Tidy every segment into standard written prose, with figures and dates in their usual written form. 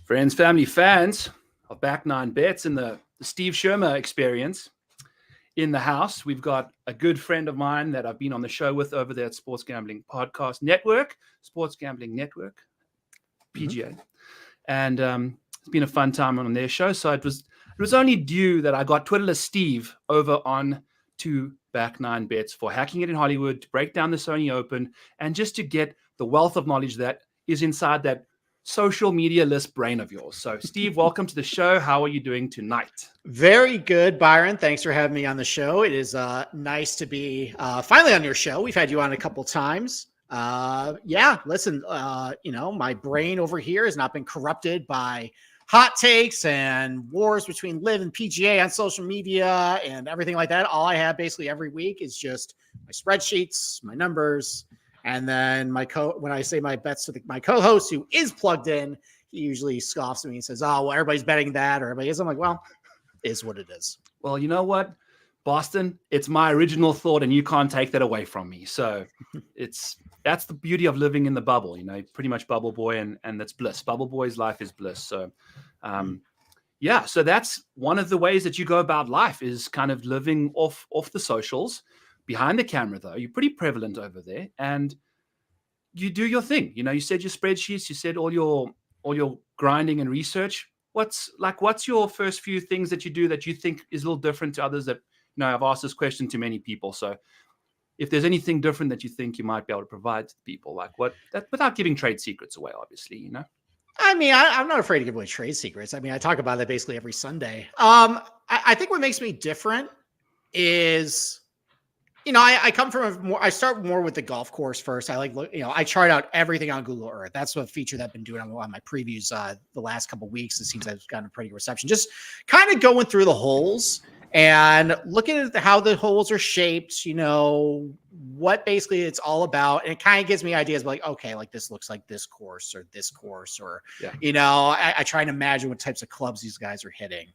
Friends, family, fans of Back Nine Bets and the Steve Shermer experience in the house. We've got a good friend of mine that I've been on the show with over there at Sports Gambling Podcast Network, Sports Gambling Network, PGA. And it's been a fun time on their show. So it was only due that I got Twitterless Steve over on to Back Nine Bets for Hacking It in Hollywood, to break down the Sony Open, and just to get the wealth of knowledge that is inside that social media list brain of yours. So Steve, welcome to the show. How are you doing tonight? Very good, Byron. Thanks for having me on the show. It is nice to be finally on your show. We've had you on a couple times. Listen, my brain over here has not been corrupted by hot takes and wars between Liv and PGA on social media and everything like that. All I have basically every week is just my spreadsheets, my numbers. And then when I say my bets to my co-host who is plugged in, he usually scoffs at me and says, "Oh, well, everybody's betting that," or everybody is. I'm like, well, it is what it is. Well, you know what, Boston, it's my original thought and you can't take that away from me. So that's the beauty of living in the bubble, pretty much bubble boy, and that's bliss. Bubble boy's life is bliss. So, so that's one of the ways that you go about life, is kind of living off the socials. Behind the camera, though, you're pretty prevalent over there, and you do your thing. You said your spreadsheets, you said all your grinding and research. What's your first few things that you do that you think is a little different to others? That I've asked this question to many people. So if there's anything different that you think you might be able to provide to people, without giving trade secrets away, obviously, I mean, I'm not afraid to give away trade secrets. I mean, I talk about that basically every Sunday. I think what makes me different is, I come from I start more with the golf course first. I chart out everything on Google Earth. That's what feature that I've been doing on my previews the last couple of weeks. It seems I've gotten a pretty good reception. Just kind of going through the holes and looking at how the holes are shaped, what basically it's all about. And it kind of gives me ideas like, okay, like this looks like this course, or, I try and imagine what types of clubs these guys are hitting.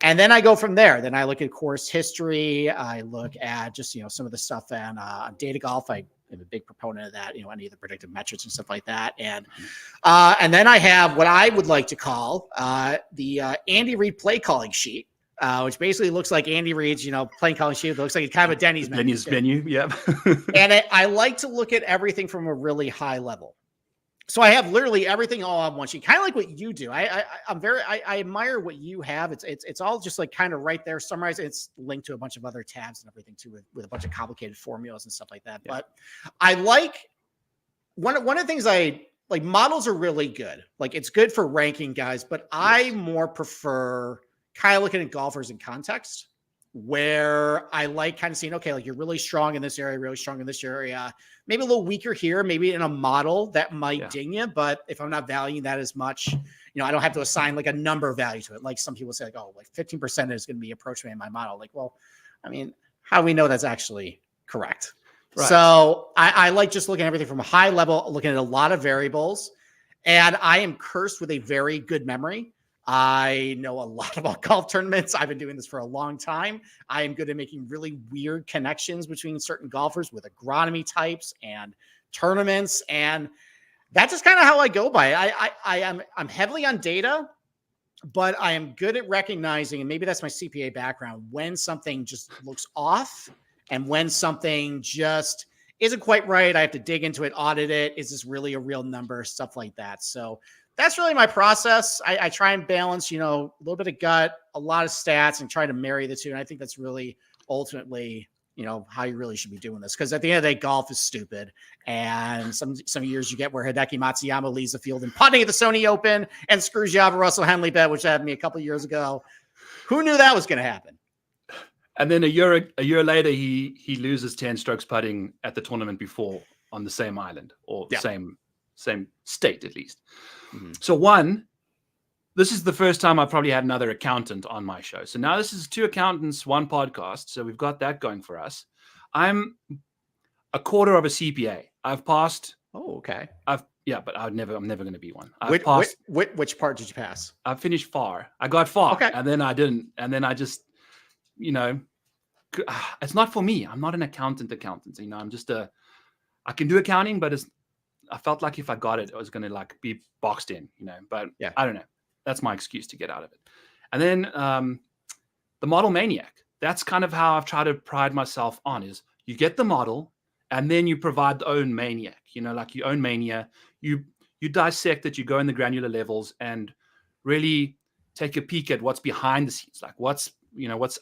And then I go from there. Then I look at course history. I look at just, some of the stuff on data golf. I am a big proponent of that, any of the predictive metrics and stuff like that. And then I have what I would like to call the Andy Reid play calling sheet, which basically looks like Andy Reid's, play calling sheet. It looks like it's kind of a Denny's menu. Denny's menu, yeah. And I like to look at everything from a really high level. So I have literally everything all on one sheet, kind of like what you do. I admire what you have. It's all just like kind of right there, summarized. It's linked to a bunch of other tabs and everything too, with a bunch of complicated formulas and stuff like that. Yeah. But I like one of the things I like. Models are really good. Like, it's good for ranking guys, but I more prefer kind of looking at golfers in context, where I like kind of seeing, okay, like you're really strong in this area, really strong in this area, maybe a little weaker here, maybe in a model that might ding you. But if I'm not valuing that as much, I don't have to assign like a number value to it. Like some people say, like, oh, like 15% is going to be approaching in my model. Like, well, I mean, how do we know that's actually correct? Right. So I like just looking at everything from a high level, looking at a lot of variables, and I am cursed with a very good memory. I know a lot about golf tournaments. I've been doing this for a long time. I am good at making really weird connections between certain golfers with agronomy types and tournaments. And that's just kind of how I go by it. I'm heavily on data, but I am good at recognizing, and maybe that's my CPA background, when something just looks off and when something just isn't quite right. I have to dig into it, audit it. Is this really a real number? Stuff like that. So that's really my process. I try and balance, a little bit of gut, a lot of stats, and try to marry the two. And I think that's really ultimately, how you really should be doing this. Because at the end of the day, golf is stupid. And some years you get where Hideki Matsuyama leads the field in putting at the Sony Open and screws you out of Russell Henley bet, which happened to me a couple of years ago. Who knew that was going to happen? And then a year later, he loses 10 strokes putting at the tournament before on the same island, or same state at least. Mm-hmm. So this is the first time I've probably had another accountant on my show. So now this is 2 accountants, 1 podcast. So we've got that going for us. I'm a quarter of a CPA. I've passed. Oh, okay. But I'm never going to be one. Which part did you pass? I finished far. I got far. Okay. And then I didn't. And then I just, it's not for me. I'm not an accountant. I'm just I can do accounting, but I felt like if I got it, I was going to be boxed in, but I don't know. that's my excuse to get out of it. And then the model maniac. That's kind of how I've tried to pride myself on, is you get the model and then you provide the own maniac, like your own mania. You dissect it, you go in the granular levels and really take a peek at what's behind the scenes, like what's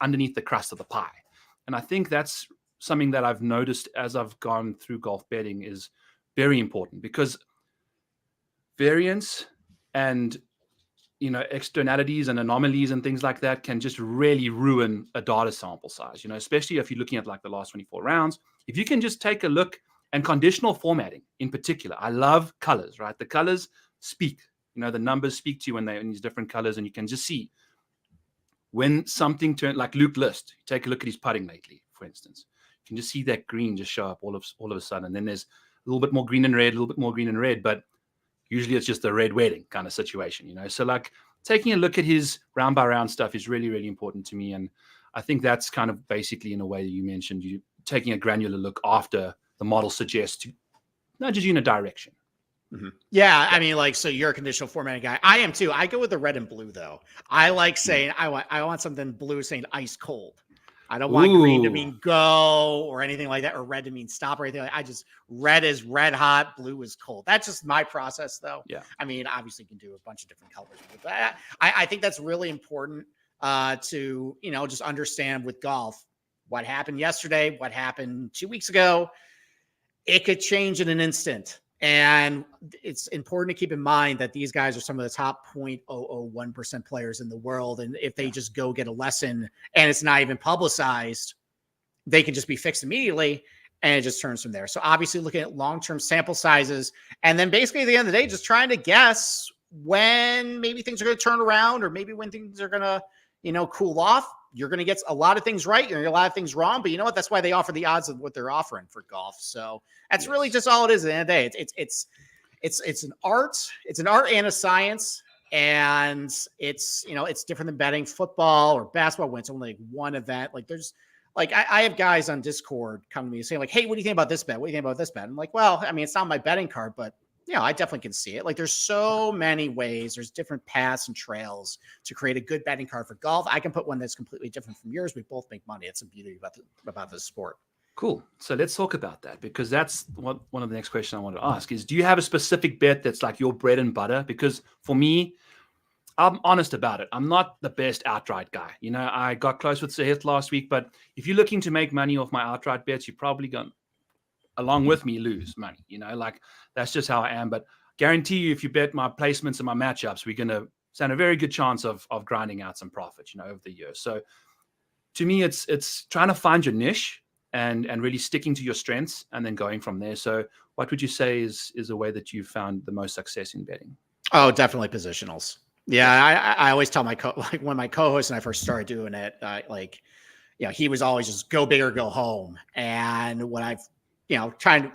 underneath the crust of the pie. And I think that's something that I've noticed as I've gone through golf betting is very important, because variance and externalities and anomalies and things like that can just really ruin a data sample size, especially if you're looking at like the last 24 rounds. If you can just take a look, and conditional formatting in particular, I love colors, right? The colors speak, the numbers speak to you when they're in these different colors, and you can just see when something turned, like Luke List. Take a look at his putting lately, for instance. You can just see that green just show up all of a sudden, and then there's a little bit more green and red, a little bit more green and red, but usually it's just a red wedding kind of situation, So like taking a look at his round by round stuff is really, really important to me. And I think that's kind of basically, in a way that you mentioned, you taking a granular look after the model suggests to nudges you in a direction. Mm-hmm. Yeah, I mean, like, so you're a conditional formatting guy. I am too. I go with the red and blue though. I like saying I want something blue saying ice cold. I don't want green to mean go or anything like that, or red to mean stop or anything like that. I just, red is red hot, blue is cold. That's just my process though. Yeah. I mean, obviously you can do a bunch of different colors, but I think that's really important to, just understand with golf, what happened yesterday, what happened 2 weeks ago. It could change in an instant. And it's important to keep in mind that these guys are some of the top 0.001% players in the world. And if they just go get a lesson and it's not even publicized, they can just be fixed immediately, and it just turns from there. So obviously looking at long-term sample sizes, and then basically at the end of the day, just trying to guess when maybe things are going to turn around, or maybe when things are going to, cool off. You're going to get a lot of things right. You're going to get a lot of things wrong, but you know what? That's why they offer the odds of what they're offering for golf. So that's really just all it is at the end of the day. It's an art. It's an art and a science. And it's, it's different than betting football or basketball when it's only like one event. Like there's like, I have guys on Discord come to me saying like, hey, what do you think about this bet? What do you think about this bet? I'm like, well, I mean, it's not my betting card, but I definitely can see it. Like there's so many ways, there's different paths and trails to create a good betting card for golf. I can put one that's completely different from yours. We both make money. It's the beauty about the sport. Cool. So let's talk about that, because that's one of the next questions I wanted to ask is, do you have a specific bet that's like your bread and butter? Because for me, I'm honest about it. I'm not the best outright guy. I got close with Sahith last week, but if you're looking to make money off my outright bets, you're probably going to, along with me, lose money. Like that's just how I am. But guarantee you, if you bet my placements and my matchups, we're going to stand a very good chance of grinding out some profit, over the years. So to me, it's trying to find your niche and really sticking to your strengths and then going from there. So what would you say is a way that you've found the most success in betting? Oh, definitely positionals. Yeah. I always tell like when my co-host and I first started doing it, he was always just go big or go home. And what I've,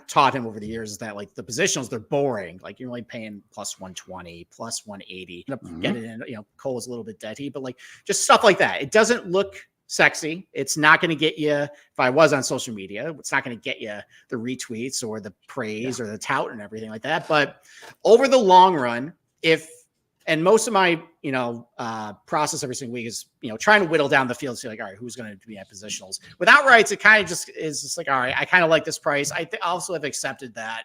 taught him over the years is that like the positionals, they're boring. Like you're only paying plus 120, plus 180. Get it in, Cole is a little bit dead heat, but like just stuff like that. It doesn't look sexy. It's not going to get you, if I was on social media, it's not going to get you the retweets or the praise or the tout and everything like that. But over the long run, and most of my, process every single week is, trying to whittle down the field to see like, all right, who's going to be at positionals. With outrights, it kind of just is just like, all right, I kind of like this price. I also have accepted that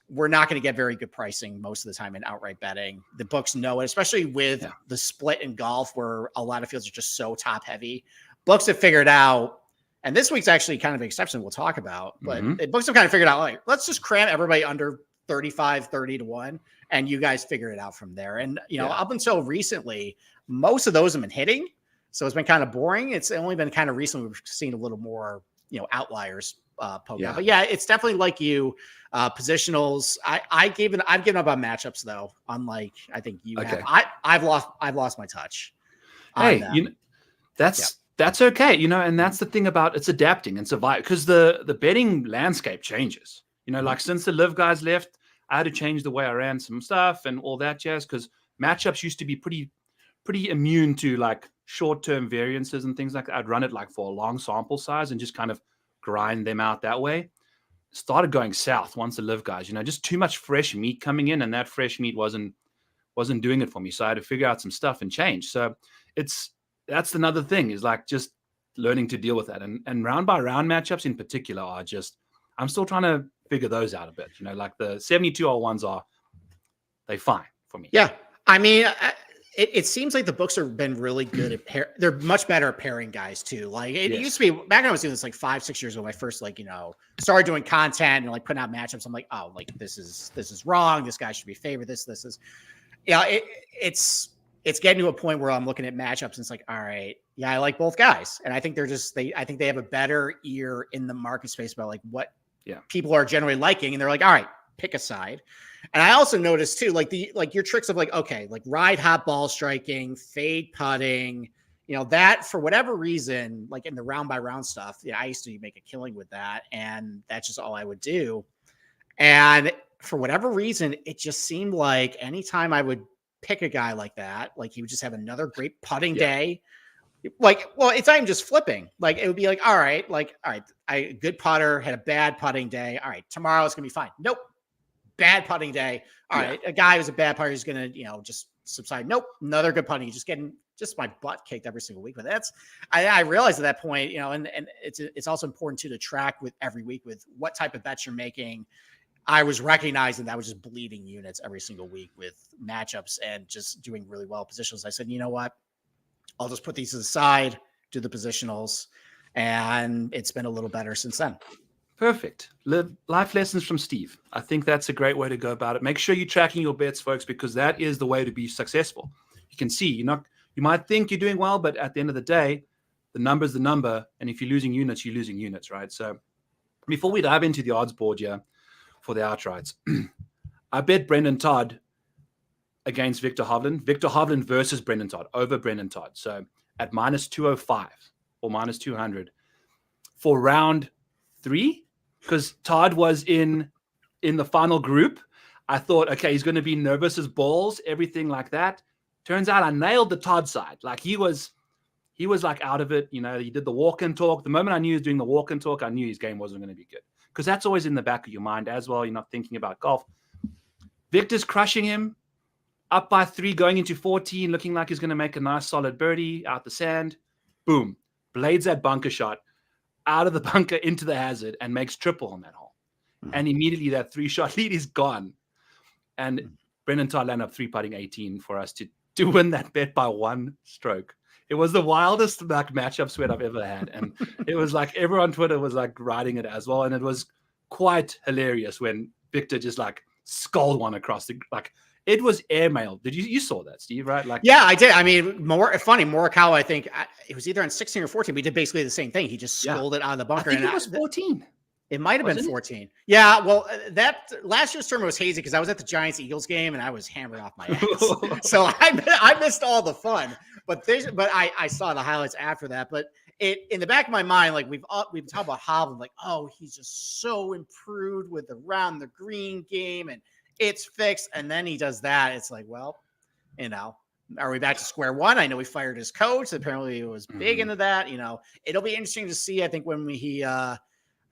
we're not going to get very good pricing most of the time in outright betting. The books know it, especially with the split in golf where a lot of fields are just so top heavy. Books have figured out, and this week's actually kind of an exception we'll talk about, but books have kind of figured out, like, let's just cram everybody under 35, 30 to 1. And you guys figure it out from there. And, up until recently, most of those have been hitting. So it's been kind of boring. It's only been kind of recently we've seen a little more, outliers poke out. But yeah, it's definitely like you, positionals. I've given up on matchups though. Unlike I think you have. I've lost my touch. Hey, that's okay. And that's the thing about it's adapting and survive, because the betting landscape changes. Like since the live guys left, I had to change the way I ran some stuff and all that jazz, because matchups used to be pretty immune to like short-term variances and things like that. I'd run it like for a long sample size and just kind of grind them out that way. Started going south once the live guys, just too much fresh meat coming in, and that fresh meat wasn't wasn't doing it for me. So I had to figure out some stuff and change. So that's another thing, is like just learning to deal with that. And round by round matchups in particular are just, I'm still trying to figure those out a bit. Like the 72-hour ones they fine for me. Yeah. I mean, it seems like the books have been really good at they're much better at pairing guys too. Like it used to be back when I was doing this like 5-6 years ago, when I first started doing content and like putting out matchups. I'm like, oh, like this is wrong. This guy should be favored. This is, it's getting to a point where I'm looking at matchups and it's like, all right, yeah, I like both guys. And I think I think they have a better ear in the market space about like what people are generally liking. And they're like, all right, pick a side. And I also noticed too, like your tricks of like, okay, like ride hot ball striking, fade putting, that for whatever reason, like in the round by round stuff, I used to make a killing with that. And that's just all I would do. And for whatever reason, it just seemed like anytime I would pick a guy like that, like he would just have another great putting day. Like, well, it's not even just flipping. Like it would be like, all right, a good putter had a bad putting day. All right, tomorrow it's gonna be fine. Nope. Bad putting day. All right. A guy who's a bad putter is going to, just subside. Nope. Another good putting. Just getting my butt kicked every single week. But I realized at that point, and it's also important to track with every week with what type of bets you're making. I was recognizing that I was just bleeding units every single week with matchups and just doing really well positionals. I said, you know what? I'll just put these aside, do the positionals. And it's been a little better since then. Perfect. Life lessons from Steve. I think that's a great way to go about it. Make sure you're tracking your bets, folks, because that is the way to be successful. You can see you might think you're doing well, but at the end of the day, the number's the number. And if you're losing units, you're losing units, right? So before we dive into the odds board here for the outrights, I bet Brendan Todd against Victor Hovland. Victor Hovland versus Brendan Todd over Brendan Todd. So at minus 205 or minus 200 for round 3. Because Todd was in the final group. I thought, okay, he's going to be nervous as balls, everything like that. Turns out I nailed the Todd side. Like he was like out of it. He did the walk and talk. The moment I knew he was doing the walk and talk, I knew his game wasn't going to be good. Because that's always in the back of your mind as well. You're not thinking about golf. Victor's crushing him, up by 3, going into 14, looking like he's going to make a nice solid birdie out the sand. Boom. Blades that bunker shot out of the bunker into the hazard and makes triple on that hole. And immediately that 3-shot lead is gone. And Brendan Todd landed up 3-putting 18 for us to win that bet by 1 stroke. It was the wildest matchup sweat I've ever had. And it was like everyone on Twitter was like riding it as well. And it was quite hilarious when Victor just like sculled one across it was airmailed. You saw that, Steve, right? Yeah, I did. I mean, Morikawa, I think it was either on 16 or 14. We did basically the same thing. He just scolded out of the bunker. I think it was 14. It might have been 14. Yeah, well, that last year's tournament was hazy because I was at the Giants-Eagles game and I was hammered off my ass. So I missed all the fun. But I saw the highlights after that. But in the back of my mind, like we've talked about Hovland, like, oh, he's just so improved with around the green game and it's fixed. And then he does that. It's like, well, are we back to square one? I know he fired his coach. Apparently he was big into that. It'll be interesting to see, I think, when I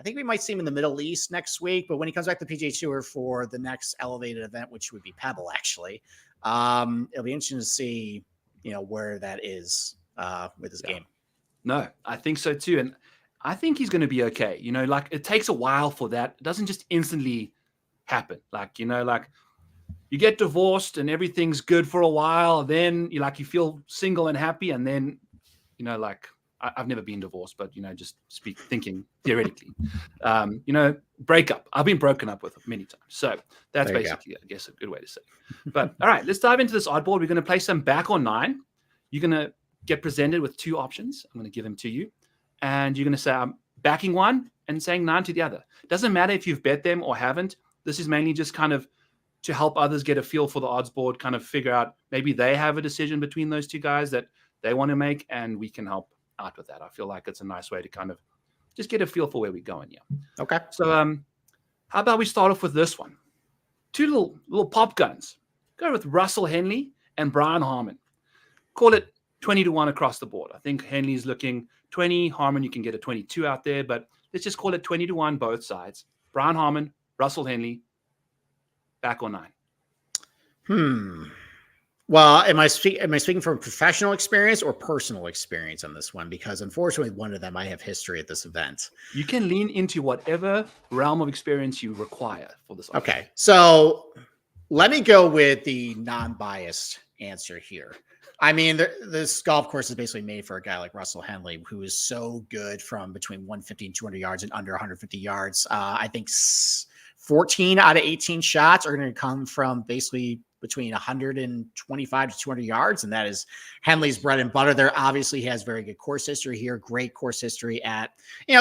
think we might see him in the Middle East next week, but when he comes back to the PGA Tour for the next elevated event, which would be Pebble, actually, it'll be interesting to see, where that is with his game. No, I think so too. And I think he's going to be okay. Like it takes a while for that. It doesn't just instantly happen. Like you get divorced and everything's good for a while. Then you feel single and happy. And then, I've never been divorced, but, just thinking theoretically, breakup. I've been broken up with many times. So that's basically, I guess, a good way to say it. But all right, let's dive into this oddball. We're going to play some back or 9. You're going to get presented with 2 options. I'm going to give them to you. And you're going to say, I'm backing one and saying 9 to the other. Doesn't matter if you've bet them or haven't. This is mainly just kind of to help others get a feel for the odds board, kind of figure out maybe they have a decision between those 2 guys that they want to make, and we can help out with that. I feel like it's a nice way to kind of just get a feel for where we're going here. Okay. So how about we start off with this one? 2 little pop guns. Go with Russell Henley and Brian Harman. Call it 20-1 across the board. I think Henley's looking 20. Harman, you can get a 22 out there, but let's just call it 20-1 both sides. Brian Harman, Russell Henley, back or 9. Well, am I speaking from professional experience or personal experience on this one? Because unfortunately, one of them I have history at this event. You can lean into whatever realm of experience you require for this. Okay, so let me go with the non-biased answer here. I mean, this golf course is basically made for a guy like Russell Henley, who is so good from between 150 and 200 yards and under 150 yards. I think 14 out of 18 shots are going to come from basically between 125 to 200 yards, and that is Henley's bread and butter. There obviously has very good course history here, great course history at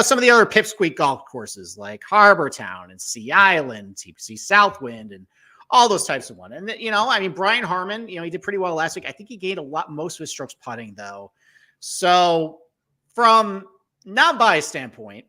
some of the other pipsqueak golf courses like Harbor Town and Sea Island, TPC Southwind, and all those types of one. And, I mean, Brian Harmon, he did pretty well last week. I think he gained most of his strokes putting, though. So from non-biased standpoint,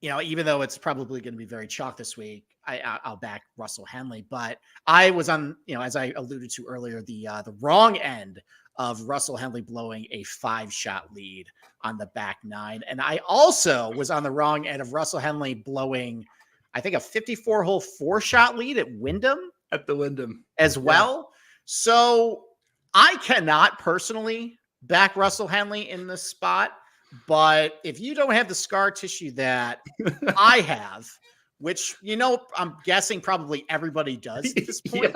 even though it's probably going to be very chalk this week, I'll back Russell Henley. But I was on, as I alluded to earlier, the wrong end of Russell Henley blowing a 5-shot lead on the back nine. And I also was on the wrong end of Russell Henley blowing, I think, a 54-hole 4-shot lead at Wyndham. At the Wyndham. As well. Yeah. So I cannot personally back Russell Henley in this spot. But if you don't have the scar tissue that I have, which, I'm guessing probably everybody does at this point,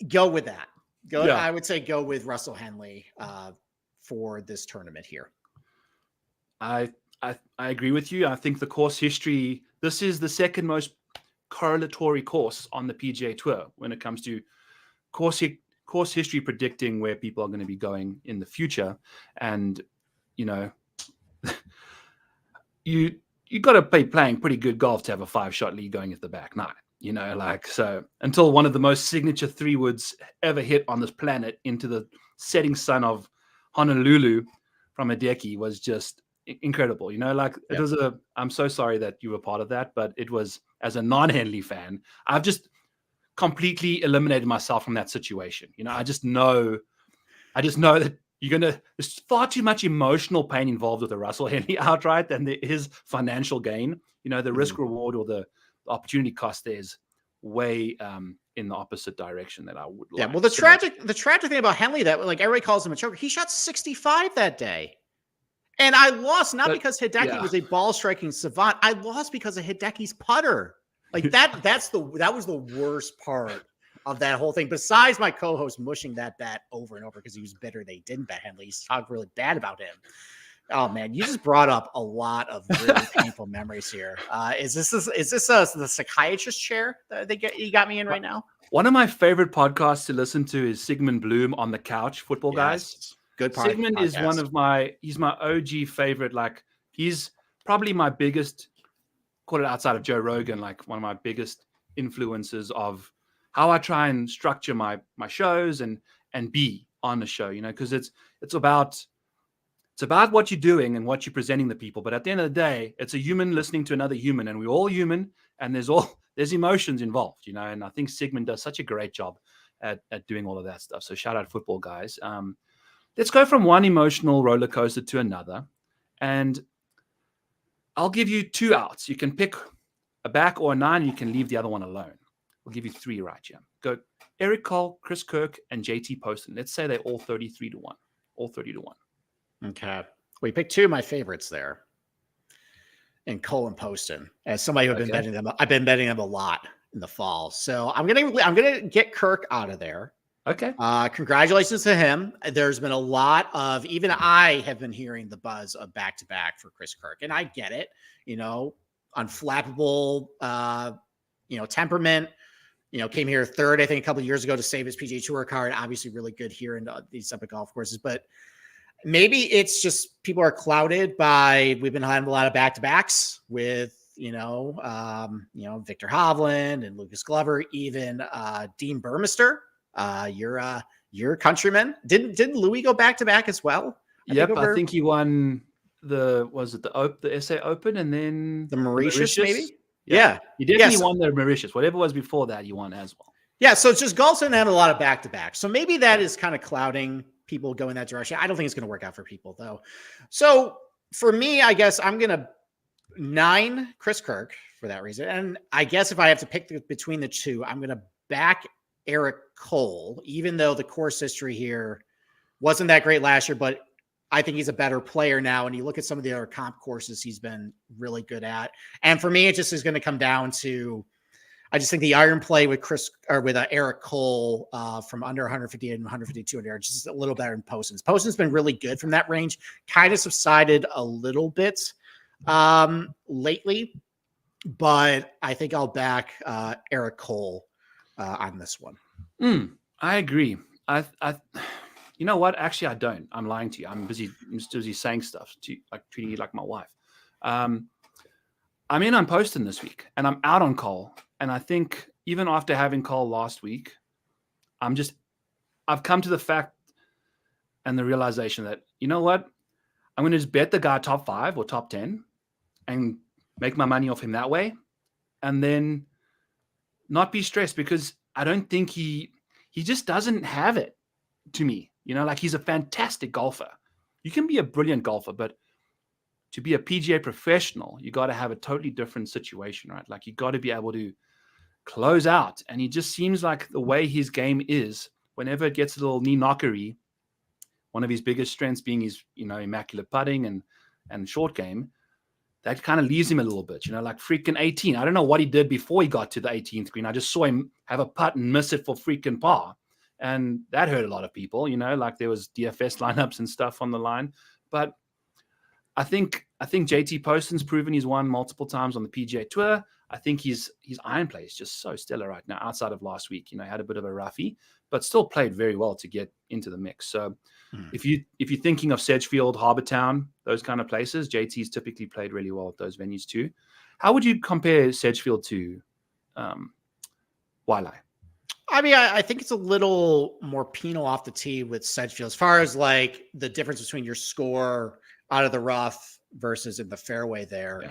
go with that. I would say go with Russell Henley for this tournament here. I agree with you. I think the course history, this is the second most correlatory course on the PGA Tour when it comes to course history predicting where people are going to be going in the future. And, you got to be playing pretty good golf to have a 5-shot lead going at the back nine, so until one of the most signature 3-woods ever hit on this planet into the setting sun of Honolulu from Hideki was just incredible. It was I'm so sorry that you were part of that, but it was, as a non-Henley fan, I've just completely eliminated myself from that situation. I just know that there's far too much emotional pain involved with the Russell Henley outright than there is financial gain. The risk reward or the opportunity cost there is way in the opposite direction that I would like. Yeah, well, the tragic thing about Henley, that everybody calls him a choker, he shot 65 that day. And I lost because Hideki was a ball striking savant. I lost because of Hideki's putter. That was the worst part of that whole thing. Besides my co-host mushing that bet over and over because he was bitter they didn't bet Henley. He's talked really bad about him. Oh man, you just brought up a lot of really painful memories here. Is this the psychiatrist chair that you got me in right now? One of my favorite podcasts to listen to is Sigmund Bloom on the Couch, Football Guys. Good podcast. Sigmund is he's my OG favorite. He's probably my biggest, call it outside of Joe Rogan, one of my biggest influences of how I try and structure my shows and be on the show, because it's about what you're doing and what you're presenting to people. But at the end of the day, it's a human listening to another human, and we're all human, and there's emotions involved, and I think Sigmund does such a great job at doing all of that stuff. So shout out Football Guys. Let's go from one emotional roller coaster to another. And I'll give you 2 outs. You can pick a back or a 9. You can leave the other one alone. We'll give you 3 right here. Go Eric Cole, Chris Kirk, and JT Poston. Let's say they're all 33 to 1. All 30 to 1. Okay. We picked 2 of my favorites there. And Cole and Poston. As somebody who been betting them, I've been betting them a lot in the fall. So I'm gonna get Kirk out of there. Okay. Congratulations to him. There's been a lot of, even I have been hearing the buzz of back-to-back for Chris Kirk. And I get it, unflappable, temperament, came here third, I think, a couple of years ago to save his PGA Tour card. Obviously really good here in these type of golf courses, but maybe it's just people are clouded by, we've been having a lot of back-to-backs with, Victor Hovland and Lucas Glover, even Dean Burmester. Your countryman. Didn't Louis go back to back as well? I think he won the SA Open and then the Mauritius maybe. Yeah. He definitely won the Mauritius. Whatever was before that, he won as well. Yeah, so it's just golf's had a lot of back to back. So maybe that is kind of clouding people going that direction. I don't think it's going to work out for people though. So for me, I guess I'm going to 9 Chris Kirk for that reason. And I guess if I have to pick between the 2, I'm going to back Eric Cole, even though the course history here wasn't that great last year, but I think he's a better player now. And you look at some of the other comp courses he's been really good at. And for me, it just is going to come down to, I just think the iron play with Eric Cole from under 150 and 152 yards just a little better than Poston's. Poston's been really good from that range, kind of subsided a little bit lately, but I think I'll back Eric Cole on this one. I agree. You know what? Actually, I don't. I'm lying to you. I'm busy saying stuff to you, like treating you like my wife. I'm in on Poston this week, and I'm out on Cole. And I think even after having Cole last week, I've come to the fact and the realization that, you know what? I'm going to just bet the guy top 5 or top 10 and make my money off him that way. And then not be stressed, because I don't think he just doesn't have it to me. You know, like, he's a fantastic golfer. You can be a brilliant golfer, but to be a PGA professional, you got to have a totally different situation, right? Like, you got to be able to close out. And he just seems like the way his game is, whenever it gets a little knee knockery, one of his biggest strengths being his, immaculate putting and short game, that kind of leaves him a little bit, like freaking 18. I don't know what he did before he got to the 18th green. I just saw him have a putt and miss it for freaking par. And that hurt a lot of people, like there was DFS lineups and stuff on the line. But I think JT Poston's proven he's won multiple times on the PGA Tour. I think his iron play is just so stellar right now, outside of last week. Had a bit of a roughie, but still played very well to get into the mix. So if you're thinking of Sedgefield, Harbortown, those kind of places, JT's typically played really well at those venues too. How would you compare Sedgefield to Waialae? I mean, I think it's a little more penal off the tee with Sedgefield, as far as like the difference between your score out of the rough versus in the fairway there.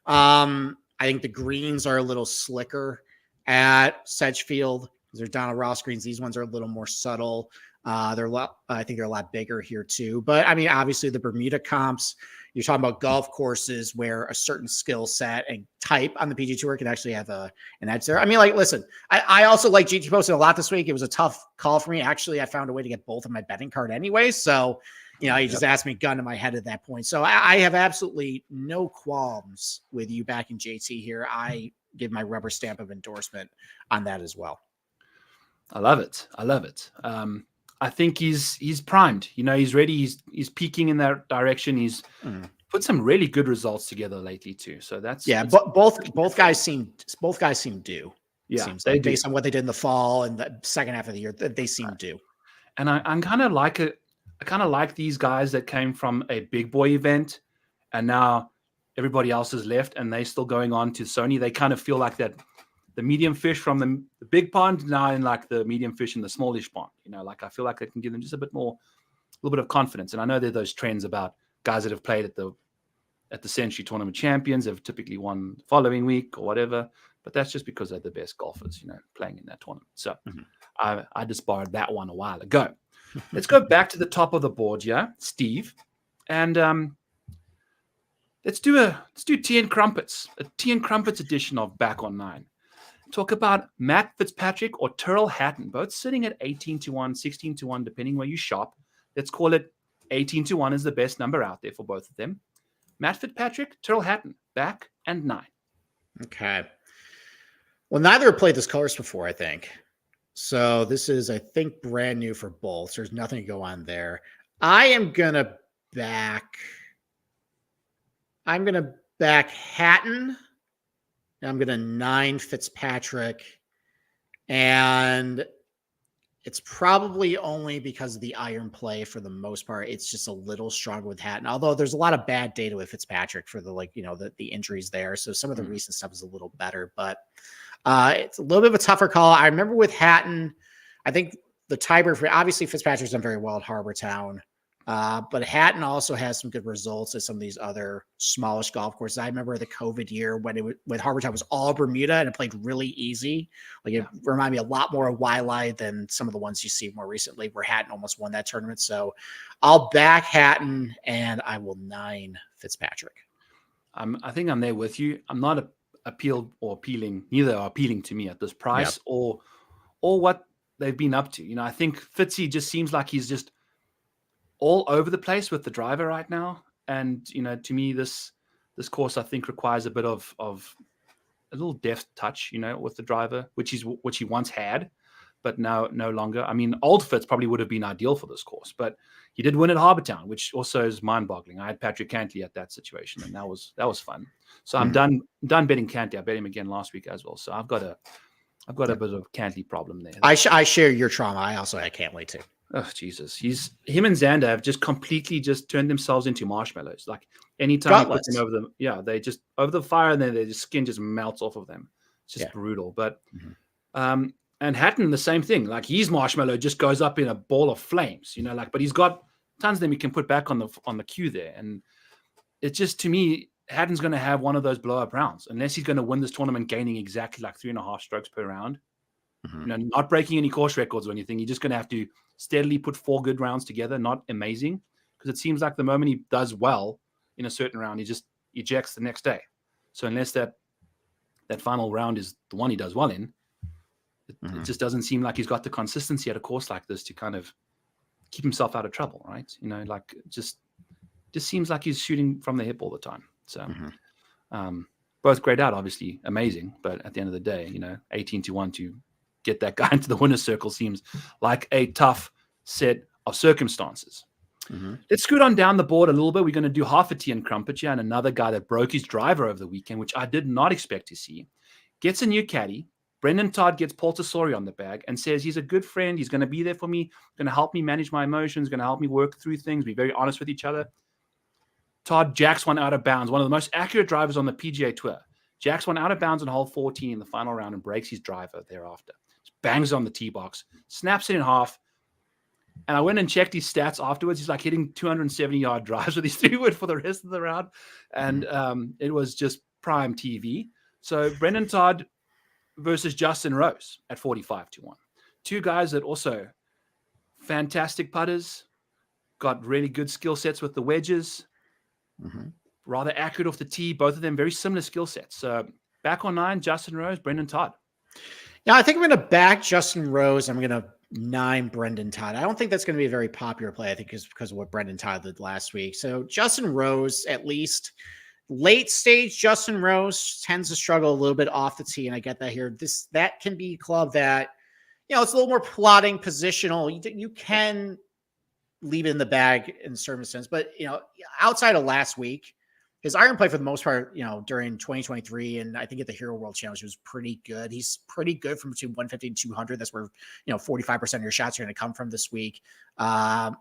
Yeah. I think the greens are a little slicker at Sedgefield. They're Donald Ross greens. These ones are a little more subtle. I think they're a lot bigger here too. But I mean, obviously the Bermuda comps, you're talking about golf courses where a certain skill set and type on the PGA Tour can actually have an edge there. I mean, like, listen, I also like GT Poston a lot this week. It was a tough call for me. Actually, I found a way to get both of my betting card anyway. So, you just asked me gun to my head at that point. So I have absolutely no qualms with you backing JT here. I give my rubber stamp of endorsement on that as well. I love it. I think he's primed. He's ready. He's peaking in that direction. He's put some really good results together lately too. So that's but both guys seem due. Yeah, seems like, based on what they did in the fall and the second half of the year, they seem due. And I kind of like these guys that came from a big boy event, and now everybody else has left, and they still going on to Sony. They kind of feel like that. The medium fish from the big pond now in like the medium fish in the smallish pond. Like I feel like I can give them just a little bit of confidence. And I know there are those trends about guys that have played at the Century Tournament champions have typically won the following week or whatever. But that's just because they're the best golfers, playing in that tournament. So I just borrowed that one a while ago. Let's go back to the top of the board, Steve, and let's do tea and crumpets, a tea and crumpets edition of Back on Nine. Talk about Matt Fitzpatrick or Tyrrell Hatton, both sitting at 18-1, 16-1, depending where you shop. Let's call it 18-1 is the best number out there for both of them. Matt Fitzpatrick, Tyrrell Hatton, back and 9. Okay. Well, neither have played this course before, I think. So this is, I think, brand new for both. So there's nothing to go on there. I'm going to back Hatton. I'm going to 9 Fitzpatrick, and it's probably only because of the iron play for the most part. It's just a little stronger with Hatton, although there's a lot of bad data with Fitzpatrick for the injuries there. So some of the recent stuff is a little better, but it's a little bit of a tougher call. I remember with Hatton, I think the tiebreaker, obviously Fitzpatrick's done very well at Harbortown. But Hatton also has some good results at some of these other smallish golf courses. I remember the COVID year when Harbortown was all Bermuda and it played really easy. Like it reminded me a lot more of Waialae than some of the ones you see more recently where Hatton almost won that tournament. So I'll back Hatton and I will 9 Fitzpatrick. I think I'm there with you. I'm not appealing. Neither are appealing to me at this price or what they've been up to. I think Fitzy just seems like he's just all over the place with the driver right now. And, to me, this course, I think, requires a bit of a little deft touch, with the driver, which he once had, but now no longer. I mean, old Fitz probably would have been ideal for this course, but he did win at Harbour Town, which also is mind-boggling. I had Patrick Cantley at that situation, and that was fun. So I'm done betting Cantley. I bet him again last week as well. So I've got a bit of Cantley problem there. I share your trauma. I can't wait to. Oh Jesus! Him and Xander have just completely just turned themselves into marshmallows. Like anytime you put them over them, they just over the fire, and then their skin just melts off of them. It's just brutal. But and Hatton, the same thing. Like his marshmallow just goes up in a ball of flames. But he's got tons of them he can put back on the queue there, and it's just, to me, Hatton's going to have one of those blow up rounds unless he's going to win this tournament, gaining exactly like 3.5 strokes per round. Not breaking any course records or anything. You're just going to have to steadily put 4 good rounds together, not amazing, because it seems like the moment he does well in a certain round, he just ejects the next day. So unless that final round is the one he does well in, it just doesn't seem like he's got the consistency at a course like this to kind of keep himself out of trouble, right? Like just seems like he's shooting from the hip all the time. So both grayed out, obviously amazing, but at the end of the day, 18-1 to get that guy into the winner's circle seems like a tough set of circumstances. Let's scoot on down the board a little bit. We're going to do half a tea and crumpet here, and another guy that broke his driver over the weekend, which I did not expect to see, gets a new caddy. Brendan Todd gets Paul Tesori on the bag and says he's a good friend. He's going to be there for me, going to help me manage my emotions, going to help me work through things, be very honest with each other. Todd jacks one out of bounds, one of the most accurate drivers on the PGA Tour. Jacks one out of bounds on hole 14 in the final round and breaks his driver thereafter. Bangs on the tee box, snaps it in half. And I went and checked his stats afterwards. He's like hitting 270-yard drives with his 3-wood for the rest of the round. And it was just prime TV. So Brendan Todd versus Justin Rose at 45-1. Two guys that also fantastic putters, got really good skill sets with the wedges, rather accurate off the tee. Both of them very similar skill sets. So back on 9, Justin Rose, Brendan Todd. Yeah, I think I'm going to back Justin Rose. I'm going to 9 Brendan Todd. I don't think that's going to be a very popular play. I think it's because of what Brendan Todd did last week. So Justin Rose, at least late stage, Justin Rose tends to struggle a little bit off the tee, and I get that here. That can be a club that, it's a little more plotting, positional. You can leave it in the bag in a certain sense, but outside of last week, his iron play for the most part, during 2023, and I think at the Hero World Challenge, was pretty good. He's pretty good from between 150 and 200. That's where, 45% of your shots are going to come from this week. Has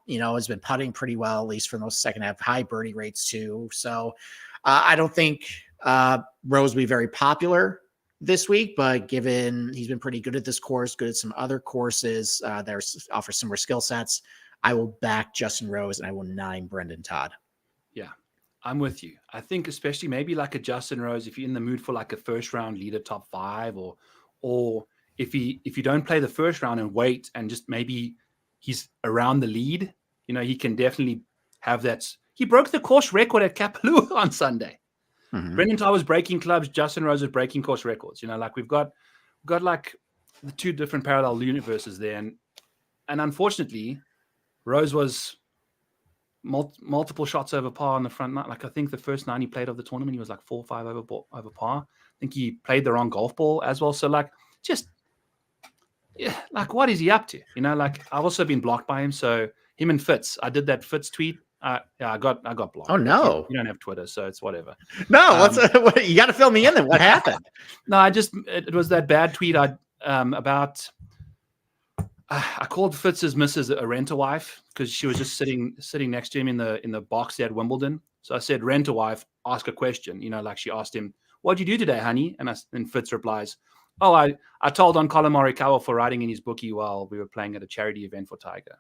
been putting pretty well, at least for the most second half, high birdie rates too. So I don't think Rose will be very popular this week, but given he's been pretty good at this course, good at some other courses that offer similar skill sets, I will back Justin Rose and I will 9 Brendan Todd. Yeah. I'm with you. I think especially maybe like a Justin Rose, if you're in the mood for like a first round leader top 5, or if you don't play the first round and wait and just maybe he's around the lead, he can definitely have that. He broke the course record at Kapalua on Sunday. Brendan Todd was breaking clubs. Justin Rose was breaking course records. Like we've got like the 2 different parallel universes there. And unfortunately, Rose was multiple shots over par on the front nine. Like I think the first 9 he played of the tournament, he was like 4 or 5 over par. I think he played the wrong golf ball as well. So like what is he up to? Like I've also been blocked by him. So him and Fitz, I did that Fitz tweet. I got blocked. Oh no, you don't have Twitter, so it's whatever. No, you got to fill me in. Then what happened? No, it was that bad tweet about. I called Fitz's missus a rent-a-wife because she was just sitting next to him in the box there at Wimbledon. So I said, rent-a-wife, ask a question. Like she asked him, "What'd you do today, honey?" And Fitz replies, "Oh, I told on Colin Morikawa for writing in his bookie while we were playing at a charity event for Tiger."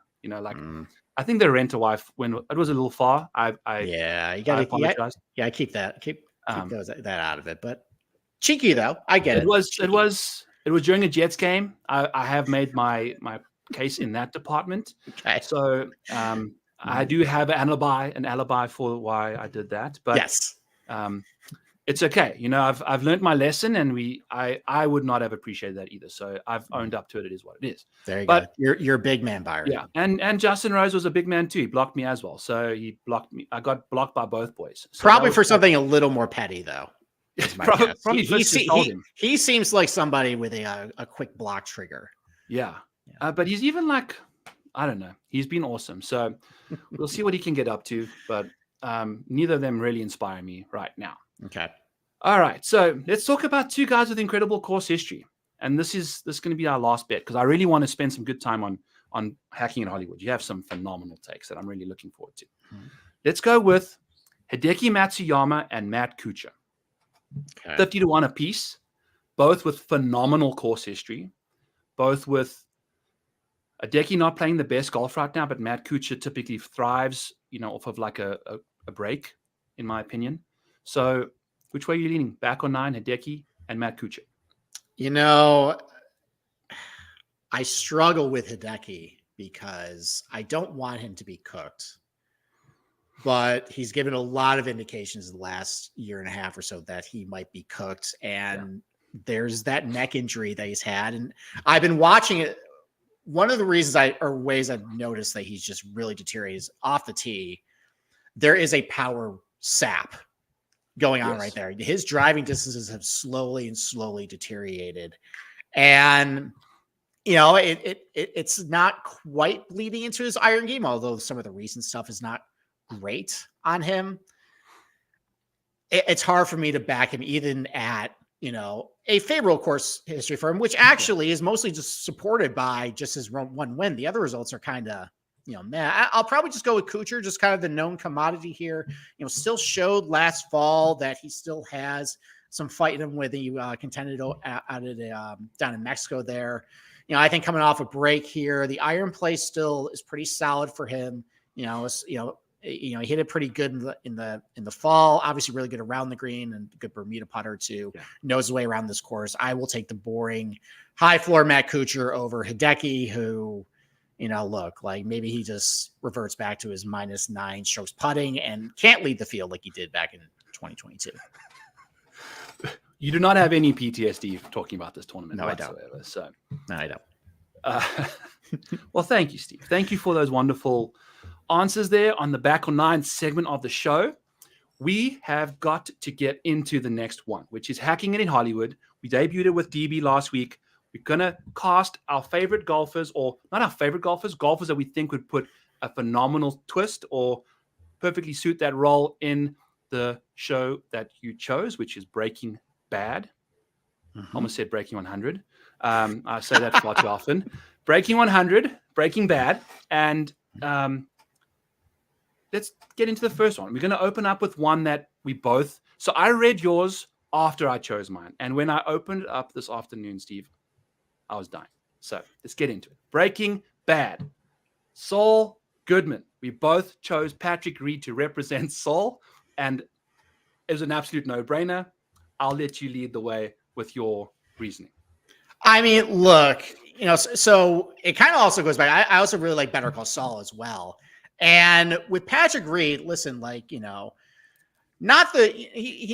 I think the rent-a-wife, when it was a little far, you got to apologize. Yeah, keep that out of it. But cheeky though, I get it. It was during a Jets game. I have made my case in that department. Okay. So I do have an alibi for why I did that. But yes, it's okay. You know, I've learned my lesson, and I would not have appreciated that either. So I've owned up to it. It is what it is. There you But go. You're a big man, Byron. yeah, and Justin Rose was a big man too. He blocked me as well. So he blocked me. I got blocked by both boys. So Probably for something a little more petty, though. Probably He seems like somebody with a quick block trigger. Yeah. But he's even like, I don't know. He's been awesome. So we'll see what he can get up to. But neither of them really inspire me right now. Okay. All right. So let's talk about two guys with incredible course history. And this is going to be our last bet because I really want to spend some good time on hacking in Hollywood. You have some phenomenal takes that I'm really looking forward to. Mm-hmm. Let's go with Hideki Matsuyama and Matt Kuchar. Okay. 50-1 apiece, both with phenomenal course history, both with Hideki not playing the best golf right now, but Matt Kuchar typically thrives, off of like a break, in my opinion. So which way are you leaning? Back on 9, Hideki and Matt Kuchar? I struggle with Hideki because I don't want him to be cooked. But he's given a lot of indications in the last year and a half or so that he might be cooked. And there's that neck injury that he's had. And I've been watching it. One of the reasons ways I've noticed that he's just really deteriorated is off the tee. There is a power sap going on right there. His driving distances have slowly deteriorated. And, it's not quite bleeding into his iron game, although some of the recent stuff is not great on him. It's hard for me to back him even at, a favorable course history for him, which actually is mostly just supported by just his one win. The other results are kind of, man, I'll probably just go with Kuchar, just kind of the known commodity here. Still showed last fall that he still has some fight in him when he contended down in Mexico there. I think coming off a break here, the iron play still is pretty solid for him. He hit it pretty good in the fall. Obviously, really good around the green and good Bermuda putter too. Yeah. Knows his way around this course. I will take the boring, high floor Matt Kuchar over Hideki, who, look like maybe he just reverts back to his -9 strokes putting and can't lead the field like he did back in 2022. You do not have any PTSD talking about this tournament. No, whatsoever, I don't. So, no, I don't. Well, thank you, Steve. Thank you for those wonderful answers there on the Back on 9 segment of the show. We have got to get into the next one, which is hacking it in Hollywood. We debuted it with DB last week. We're going to cast our favorite golfers, or not our favorite golfers that we think would put a phenomenal twist or perfectly suit that role in the show that you chose, which is Breaking Bad. Mm-hmm. Almost said Breaking 100. I say that far too often. Breaking 100, Breaking Bad. And let's get into the first one. We're going to open up with one that we both... So I read yours after I chose mine. And when I opened it up this afternoon, Steve, I was dying. So let's get into it. Breaking Bad. Saul Goodman. We both chose Patrick Reed to represent Saul. And it was an absolute no-brainer. I'll let you lead the way with your reasoning. I mean, look, so it kind of also goes back. I also really like Better Call Saul as well. And with Patrick Reed, listen, he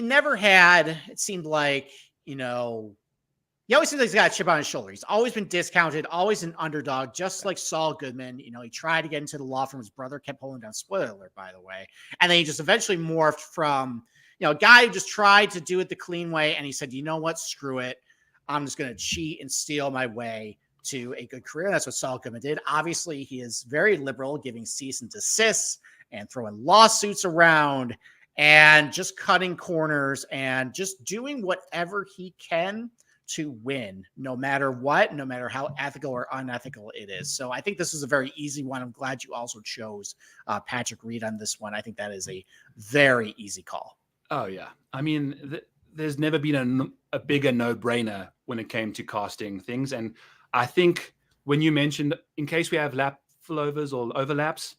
never had, it seemed like, he always seems like he's got a chip on his shoulder. He's always been discounted, always an underdog, just like Saul Goodman. He tried to get into the law firm. His brother kept pulling down, spoiler alert, by the way. And then he just eventually morphed from, a guy who just tried to do it the clean way. And he said, you know what? Screw it. I'm just going to cheat and steal my way to a good career. That's what Saul Goodman did. Obviously, he is very liberal, giving cease and desists and throwing lawsuits around and just cutting corners and just doing whatever he can to win, no matter what, no matter how ethical or unethical it is. So I think this is a very easy one. I'm glad you also chose Patrick Reed on this one. I think that is a very easy call. Oh, yeah. I mean, there's never been a bigger no-brainer when it came to casting things. And I think when you mentioned, in case we have lap flyovers or overlaps,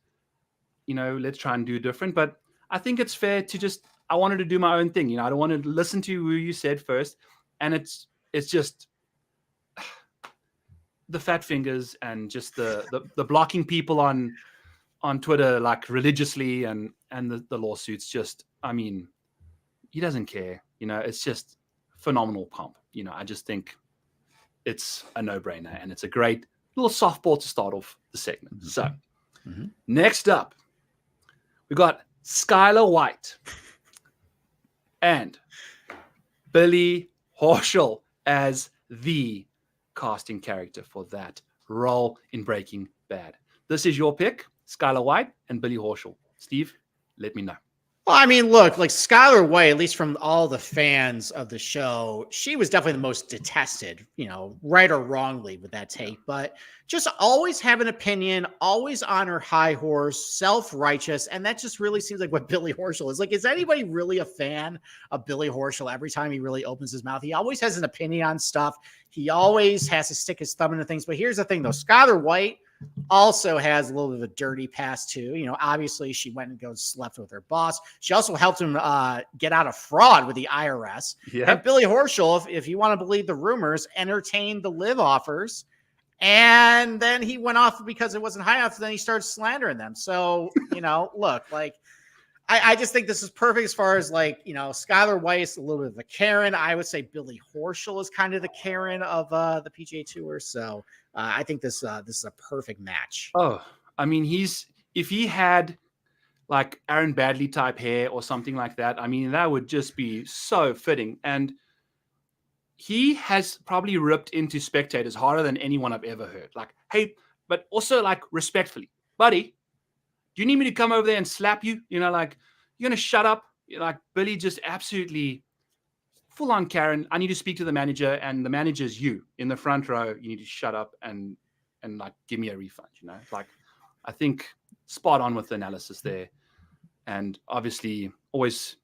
let's try and do different. But I think it's fair to I wanted to do my own thing. I don't want to listen to who you said first. And it's just the fat fingers and just the blocking people on Twitter, like religiously and the lawsuits. Just, I mean, he doesn't care. It's just phenomenal comp. I just think it's a no-brainer, and it's a great little softball to start off the segment. So next up, we got Skylar White and Billy Horschel as the casting character for that role in Breaking Bad. This is your pick, Skylar White and Billy Horschel. Steve, let me know. Well, I mean, look, like Skylar White, at least from all the fans of the show, she was definitely the most detested, right or wrongly with that take, but just always have an opinion, always on her high horse, self-righteous. And that just really seems like what Billy Horschel is. Like, is anybody really a fan of Billy Horschel? Every time he really opens his mouth, he always has an opinion on stuff. He always has to stick his thumb into things. But here's the thing, though. Skylar White also has a little bit of a dirty past too. Obviously she went and slept with her boss. She also helped him get out of fraud with the IRS. Yeah. And Billy Horschel, if you want to believe the rumors, entertained the live offers. And then he went off because it wasn't high enough. Then he started slandering them. So, look, like, I just think this is perfect as far as like, Skylar White is a little bit of a Karen. I would say Billy Horschel is kind of the Karen of the PGA Tour. So I think this is a perfect match. Oh, I mean, if he had like Aaron Badley type hair or something like that, I mean, that would just be so fitting. And he has probably ripped into spectators harder than anyone I've ever heard. Like, hey, but also like respectfully, buddy, do you need me to come over there and slap you? Like, you're going to shut up? Like, Billy just absolutely full on Karen. I need to speak to the manager, and the manager's you in the front row. You need to shut up and like give me a refund. Like, I think spot on with the analysis there. And obviously always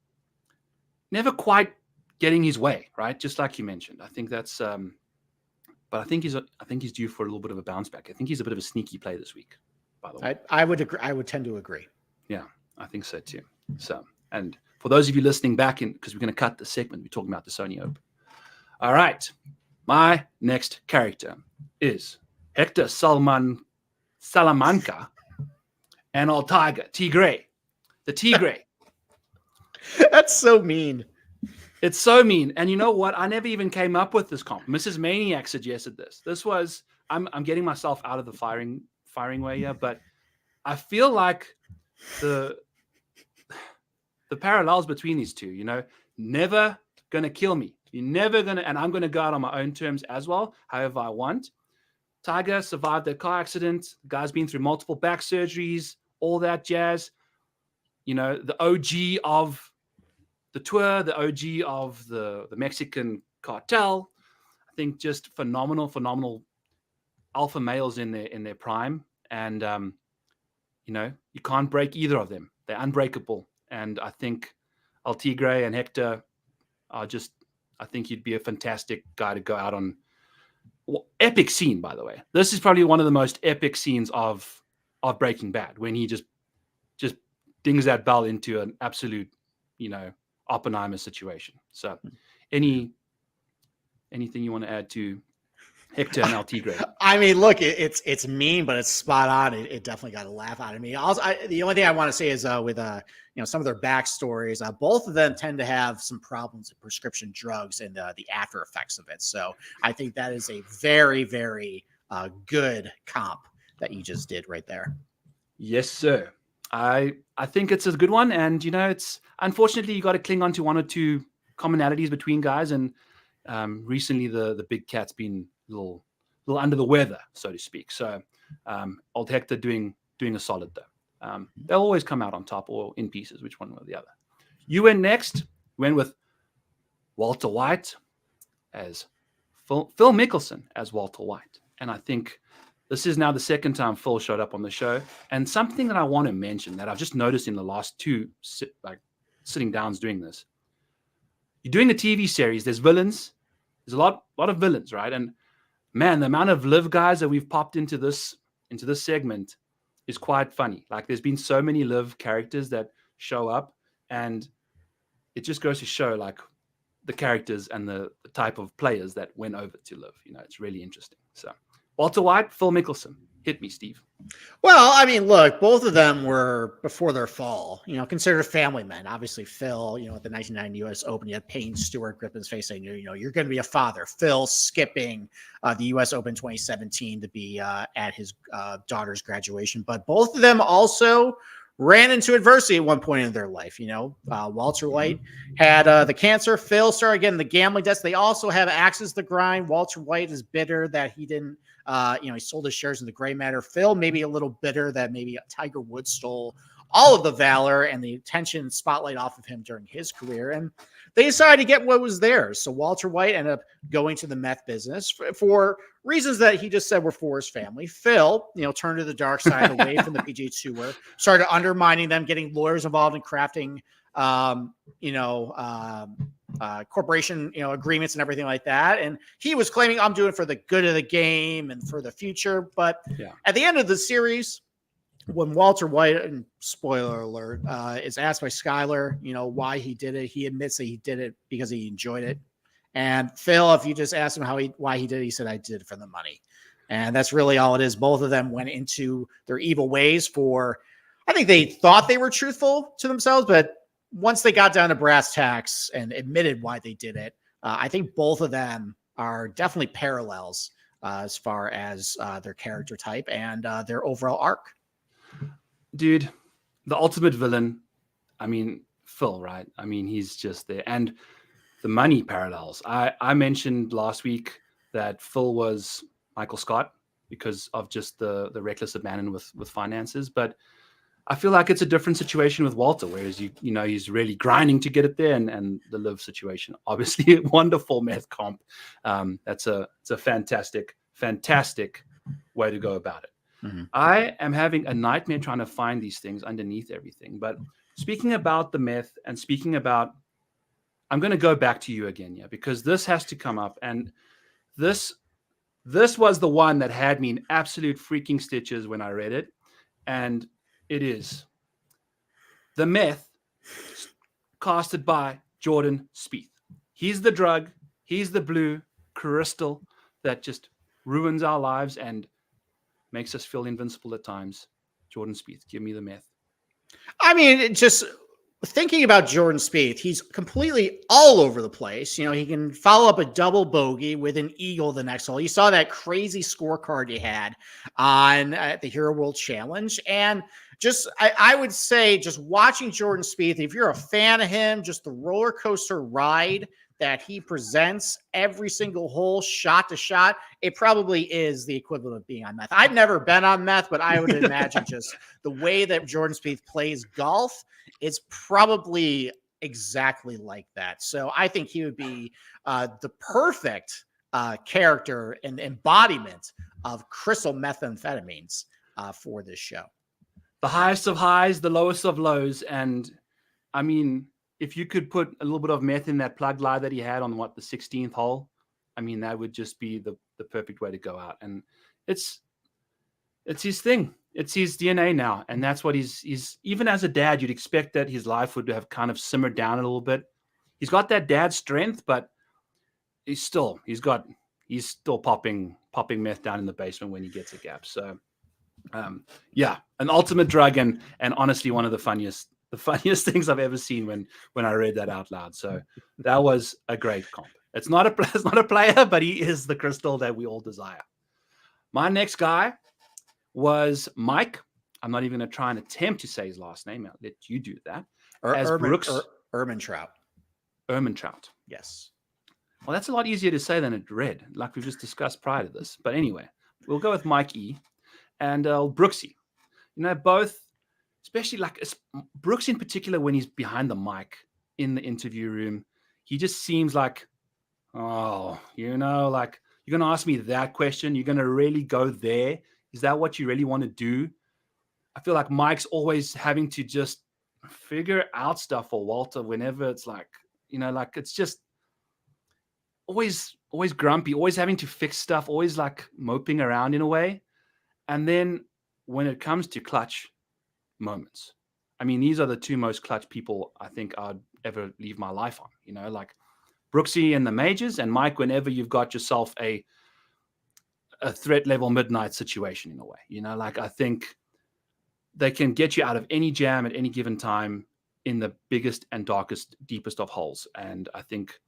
never quite getting his way, right? Just like you mentioned. I think that's but I think he's due for a little bit of a bounce back. I think he's a bit of a sneaky play this week, by the way. I would agree. I would tend to agree. Yeah, I think so too. So, and for those of you listening back in, because we're going to cut the segment, we're talking about the Sony Open. All right. My next character is Hector Salamanca and our tiger, Tigre. The Tigre. That's so mean. It's so mean. And you know what? I never even came up with this comp. Mrs. Maniac suggested this. This was, I'm getting myself out of the firing way here, but I feel like the parallels between these two, never going to kill me. You're never going to, and I'm going to go out on my own terms as well, however I want. Tiger survived a car accident. The guy's been through multiple back surgeries, all that jazz. The OG of the tour, the OG of the Mexican cartel. I think just phenomenal alpha males in their prime. And, you can't break either of them. They're unbreakable. And I think El Tigre and Hector are just, I think he'd be a fantastic guy to go out on. Epic scene, by the way. This is probably one of the most epic scenes of Breaking Bad, when he just dings that bell into an absolute, Oppenheimer situation. So anything you want to add to Hector and El Tigre? I mean, look, it's mean, but it's spot on. It definitely got a laugh out of me. Also, the only thing I want to say is with some of their backstories, both of them tend to have some problems with prescription drugs and the after effects of it. So I think that is a very, very good comp that you just did right there. Yes, sir. I think it's a good one, and it's unfortunately you got to cling on to one or two commonalities between guys, and recently the big cat's been a little under the weather, so to speak. So old Hector doing a solid though. They'll always come out on top or in pieces, which one or the other. You went next. Went with Walter White as Phil Mickelson as Walter White, and I think this is now the second time Phil showed up on the show. And something that I want to mention that I've just noticed in the last two sitting downs doing this. You're doing a TV series. There's villains. There's a lot of villains, right? And man, the amount of live guys that we've popped into this segment is quite funny. Like, there's been so many live characters that show up, and it just goes to show like the characters and the type of players that went over to live. It's really interesting. So Walter White, Phil Mickelson. Hit me, Steve. Well, I mean, look, both of them were before their fall, considered family men. Obviously, Phil, at the 1990 U.S. Open, you had Payne Stewart grip his face saying, you're going to be a father. Phil skipping the U.S. Open 2017 to be at his daughter's graduation. But both of them also ran into adversity at one point in their life. Walter White had the cancer. Phil started getting the gambling debts. They also have axes to grind. Walter White is bitter that he didn't. He sold his shares in the gray matter. Phil, maybe a little bitter that maybe Tiger Woods stole all of the valor and the attention spotlight off of him during his career. And they decided to get what was theirs. So Walter White ended up going to the meth business for reasons that he just said were for his family. Phil, turned to the dark side away from the PGA Tour, started undermining them, getting lawyers involved in crafting, corporation, agreements and everything like that. And he was claiming I'm doing it for the good of the game and for the future. But at the end of the series, when Walter White, and spoiler alert, is asked by Skyler, why he did it, he admits that he did it because he enjoyed it. And Phil, if you just asked him why he did it, he said, I did it for the money. And that's really all it is. Both of them went into their evil ways I think they thought they were truthful to themselves, but once they got down to brass tacks and admitted why they did it, I think both of them are definitely parallels as far as their character type and their overall arc. Dude, the ultimate villain. I mean, Phil, right? I mean, he's just there. And the money parallels. I mentioned last week that Phil was Michael Scott because of just the reckless abandon with finances. But I feel like it's a different situation with Walter, whereas he's really grinding to get it there, and the live situation, obviously, wonderful meth comp. It's a fantastic way to go about it. Mm-hmm. I am having a nightmare trying to find these things underneath everything. But speaking about the meth and speaking about, I'm going to go back to you again, because this has to come up, and this was the one that had me in absolute freaking stitches when I read it, and it is the meth casted by Jordan Spieth. He's the drug. He's the blue crystal that just ruins our lives and makes us feel invincible at times. Jordan Spieth, give me the meth. I mean, just thinking about Jordan Spieth, he's completely all over the place. He can follow up a double bogey with an eagle the next hole. You saw that crazy scorecard he had on the Hero World Challenge. And I would say just watching Jordan Spieth, if you're a fan of him, just the roller coaster ride that he presents every single hole, shot to shot, it probably is the equivalent of being on meth. I've never been on meth, but I would imagine just the way that Jordan Spieth plays golf is probably exactly like that. So I think he would be the perfect character and embodiment of crystal methamphetamines for this show. The highest of highs, the lowest of lows. And I mean, if you could put a little bit of meth in that plug lie that he had on the 16th hole, I mean, that would just be the perfect way to go out. And it's his thing. It's his DNA now. And that's what he's even as a dad, you'd expect that his life would have kind of simmered down a little bit. He's got that dad strength, but he's still popping meth down in the basement when he gets a gap. So an ultimate drug and honestly one of the funniest things I've ever seen when I read that out loud. So that was a great comp. It's not a player, but he is the crystal that we all desire. My next guy was Mike. I'm not even going to try and attempt to say his last name. I'll let you do that. Ehrmantraut. Ehrmantraut. Yes. Well, that's a lot easier to say than it read, like we've just discussed prior to this. But anyway, we'll go with Mike E. and Brooksy. Both, especially like Brooks in particular, when he's behind the mic in the interview room, he just seems like, like you're going to ask me that question. You're going to really go there. Is that what you really want to do? I feel like Mike's always having to just figure out stuff for Walter whenever it's like, it's just always grumpy, always having to fix stuff, always like moping around in a way. And then when it comes to clutch moments, I mean, these are the two most clutch people I think I'd ever leave my life on, like Brooksy in the majors and Mike, whenever you've got yourself a a threat level midnight situation in a way. You know, like I think they can get you out of any jam at any given time in the biggest and darkest, deepest of holes. And I think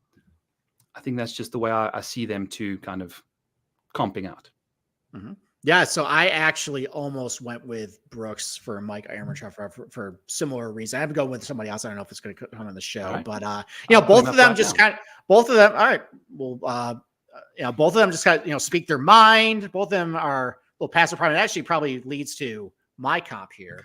that's just the way I see them two kind of comping out. Mm-hmm. Yeah, so I actually almost went with Brooks for Mike Ehrmantraut for similar reason. I have to go with somebody else. I don't know if it's going to come on the show, right. But both of them just both of them. All right, well, both of them just got speak their mind. Both of them are a little passive prime. It actually probably leads to my comp here.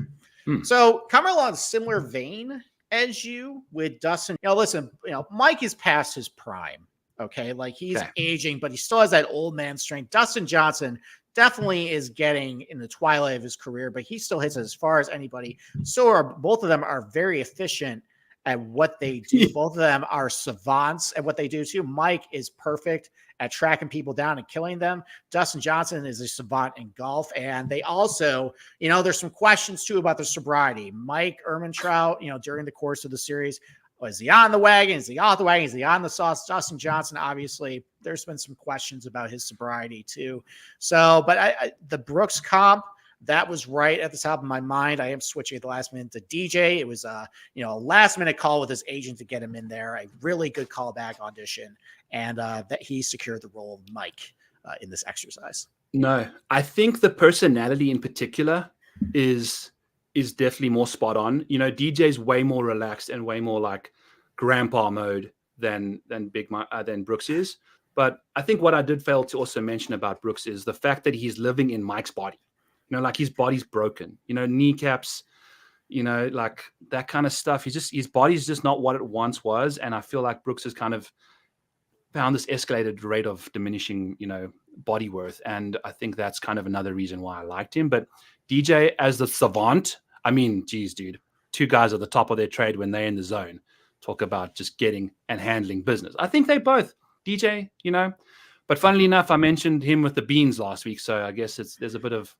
So coming along similar vein as you with Dustin. Listen, Mike is past his prime. Okay, like he's aging, but he still has that old man strength. Dustin Johnson definitely is getting in the twilight of his career, but he still hits as far as anybody. So both of them are very efficient at what they do. Both of them are savants at what they do too. Mike is perfect at tracking people down and killing them. Dustin Johnson is a savant in golf. And they also, there's some questions too about their sobriety. Mike Ehrmantraut, during the course of the series, is he on the wagon? Is he off the wagon? Is he on the sauce? Dustin Johnson, obviously, there's been some questions about his sobriety too. So, but the Brooks comp, that was right at the top of my mind. I am switching at the last minute to DJ. It was a last minute call with his agent to get him in there. A really good callback audition, and that he secured the role of Mike in this exercise. No, I think the personality in particular is definitely more spot on. DJ's way more relaxed and way more like grandpa mode than Brooks is. But I think what I did fail to also mention about Brooks is the fact that he's living in Mike's body. Like his body's broken. Kneecaps. Like that kind of stuff. His body's just not what it once was, and I feel like Brooks has kind of found this escalated rate of diminishing, body worth, and I think that's kind of another reason why I liked him. But DJ as the savant, I mean, geez, dude, two guys at the top of their trade when they're in the zone. Talk about just getting and handling business. I think they both, DJ, But funnily enough, I mentioned him with the beans last week, so I guess there's a bit of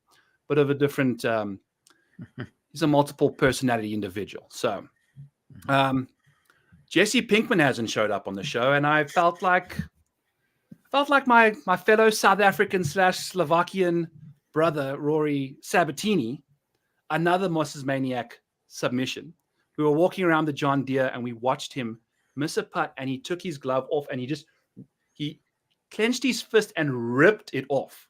a different. He's a multiple personality individual. So, Jesse Pinkman hasn't showed up on the show, and I felt like my fellow South African / Slovakian brother Rory Sabatini, another Moses Maniac submission. We were walking around the John Deere and we watched him miss a putt, and he took his glove off and he clenched his fist and ripped it off.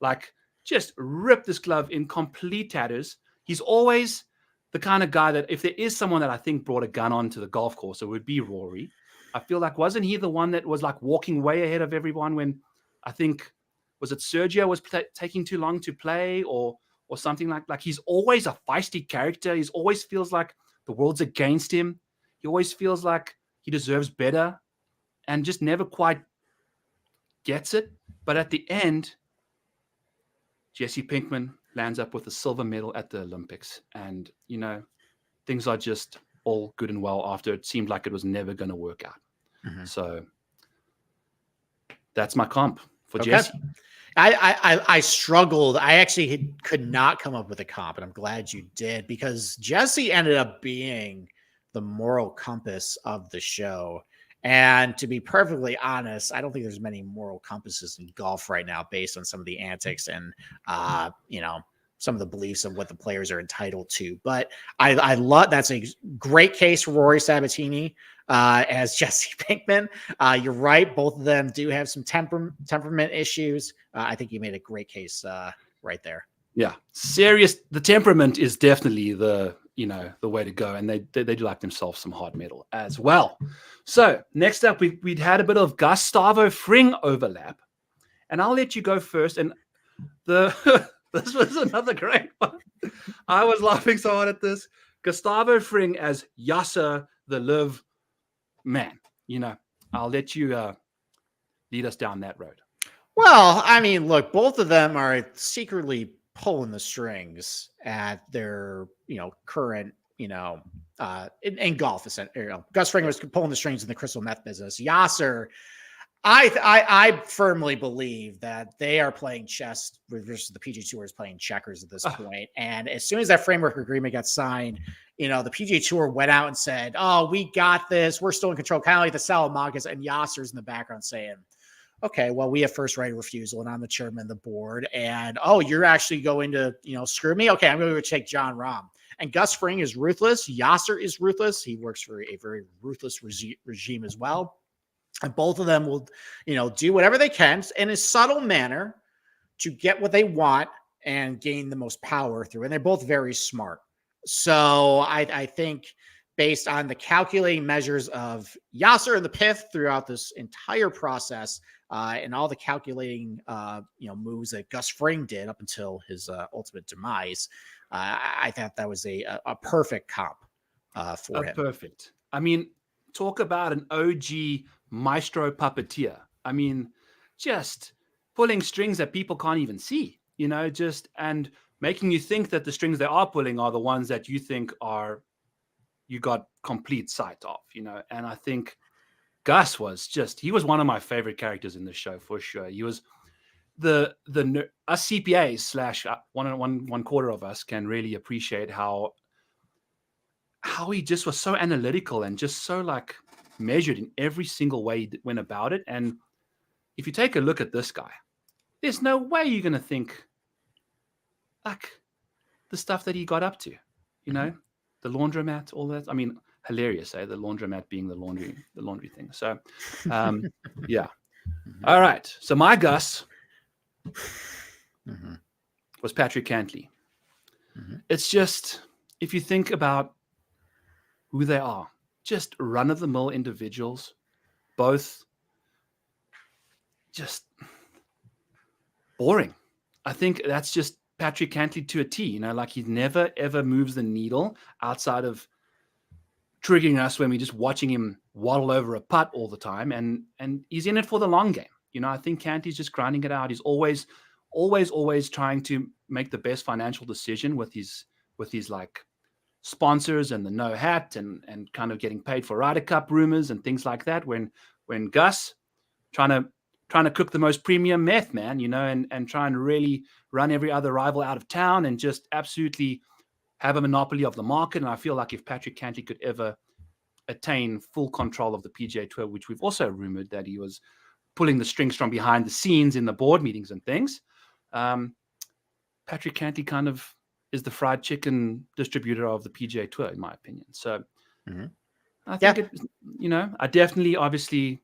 Like just ripped this glove in complete tatters. He's always the kind of guy that if there is someone that I think brought a gun onto the golf course, it would be Rory. I feel like, wasn't he the one that was like walking way ahead of everyone when I think, was it Sergio was taking too long to play or something like he's always a feisty character. He always feels like the world's against him. He always feels like he deserves better and just never quite gets it. But at the end, Jesse Pinkman lands up with a silver medal at the Olympics. And, things are just all good and well after it seemed like it was never going to work out. Mm-hmm. So that's my comp for Jesse. I struggled. I actually could not come up with a comp, and I'm glad you did, because Jesse ended up being the moral compass of the show. And to be perfectly honest, I don't think there's many moral compasses in golf right now based on some of the antics and, some of the beliefs of what the players are entitled to. But I love, that's a great case for Rory Sabatini as Jesse Pinkman. You're right. Both of them do have some temperament issues. I think you made a great case right there. Yeah. Serious. The temperament is definitely the way to go. And they do like themselves some hard metal as well. So next up, we'd had a bit of Gustavo Fring overlap, and I'll let you go first. And this was another great one. I was laughing so hard at this. Gustavo Fring as Yasser, the live man. I'll let you lead us down that road. Well, I mean, look, both of them are secretly pulling the strings at their, current, in golf. Gus Fring was pulling the strings in the crystal meth business. Yasser, I firmly believe that they are playing chess versus the PGA Tour is playing checkers at this point. And as soon as that framework agreement got signed, the PGA Tour went out and said, "Oh, we got this. We're still in control." Kind of like the Salamancas, and Yasser's in the background saying, okay, well, we have first right of refusal and I'm the chairman of the board. And oh, you're actually going to, screw me? Okay, I'm going to take John Rahm. And Gus Fring is ruthless. Yasser is ruthless. He works for a very ruthless regime as well. And both of them will, do whatever they can in a subtle manner to get what they want and gain the most power through. And they're both very smart. So I think based on the calculating measures of Yasser and the Pith throughout this entire process, and all the calculating, moves that Gus Fring did up until his ultimate demise, I thought that was a perfect comp for him. Perfect. I mean, talk about an OG maestro puppeteer. I mean, just pulling strings that people can't even see, and making you think that the strings they are pulling are the ones that you think you got complete sight of, and I think Gus he was one of my favorite characters in the show for sure. He was us CPAs / one quarter of us can really appreciate how he just was so analytical and just so like measured in every single way he went about it. And if you take a look at this guy, there's no way you're going to think like the stuff that he got up to, the laundromat, all that. I mean, hilarious, eh? The laundromat being the laundry thing. So, yeah. All right. So my Gus was Patrick Cantley. It's just, if you think about who they are, just run-of-the-mill individuals, both just boring. I think that's just Patrick Cantley to a T, like he never, ever moves the needle outside of triggering us when we're just watching him waddle over a putt all the time. And he's in it for the long game. I think Cantley's just grinding it out. He's always trying to make the best financial decision with his like sponsors and the no hat and kind of getting paid for Ryder Cup rumors and things like that. When Gus trying to cook the most premium meth, man, and trying to really run every other rival out of town and just absolutely have a monopoly of the market. And I feel like if Patrick Cantley could ever attain full control of the PGA Tour, which we've also rumored that he was pulling the strings from behind the scenes in the board meetings and things, Patrick Cantley kind of is the fried chicken distributor of the PGA Tour, in my opinion. So I think I definitely obviously